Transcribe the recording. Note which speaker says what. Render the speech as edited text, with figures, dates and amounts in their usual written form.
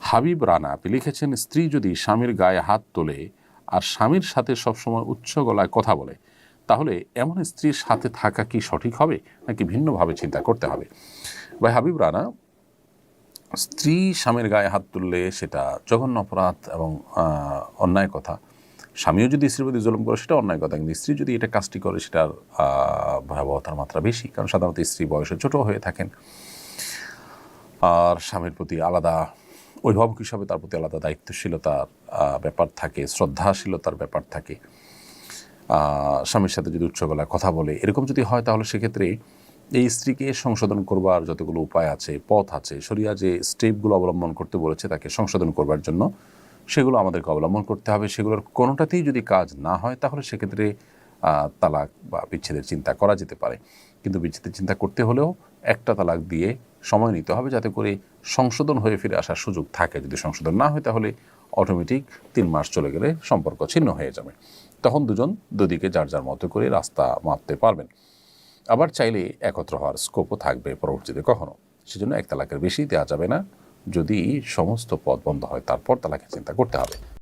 Speaker 1: হাবিব রানা আপনি লিখেছেন, স্ত্রী যদি স্বামীর গায়ে হাত তোলে আর স্বামীর সাথে সবসময় উচ্চ গলায় কথা বলে, তাহলে এমন স্ত্রীর সাথে থাকা কি সঠিক হবে নাকি ভিন্নভাবে চিন্তা করতে হবে? ভাই হাবিব রানা, স্ত্রী স্বামীর গায়ে হাত তুললে সেটা জঘন্য অপরাধ এবং অন্যায় কথা। স্বামীও যদি স্ত্রীর প্রতি জুলুম করে সেটা অন্যায় কথা, কিন্তু স্ত্রী যদি এটা কাজটি করে সেটার ভয়াবহতার মাত্রা বেশি, কারণ সাধারণত স্ত্রী বয়সে ছোট হয়ে থাকেন আর স্বামীর প্রতি আলাদা অভিভাবক হিসাবে তার প্রতি আলাদা দায়িত্বশীলতার ব্যাপার থাকে, শ্রদ্ধাশীলতার ব্যাপার থাকে। স্বামীর সাথে যদি উচ্চ গলায় কথা বলে এরকম যদি হয়, তাহলে সেক্ষেত্রে এই স্ত্রীকে সংশোধন করবার যতগুলো উপায় আছে, পথ আছে, শরিয়া যে স্টেপগুলো অবলম্বন করতে বলেছে তাকে সংশোধন করবার জন্য, সেগুলো আমাদেরকে অবলম্বন করতে হবে। সেগুলোর কোনোটাতেই যদি কাজ না হয়, তাহলে সেক্ষেত্রে তালাক বা বিচ্ছেদের চিন্তা করা যেতে পারে। কিন্তু বিচ্ছেদের চিন্তা করতে হলেও একটা তালাক দিয়ে সময় নিতে হবে, যাতে করে সংশোধন হয়ে ফিরে আসার সুযোগ থাকে। যদি সংশোধন না হয়, তাহলে অটোমেটিক 3 মাস চলে গেলে সম্পর্ক ছিন্ন হয়ে যাবে। তখন দুদিকে যার যার মতো করে রাস্তা মাপতে পারবেন। আবার চাইলে একত্র হওয়ার স্কোপও থাকবে পরবর্তীতে কখনো। সেজন্য এক তালাকের বেশি দেওয়া যাবে না। যদি সমস্ত পথ বন্ধ হয়, তারপর তালাকের চিন্তা করতে হবে।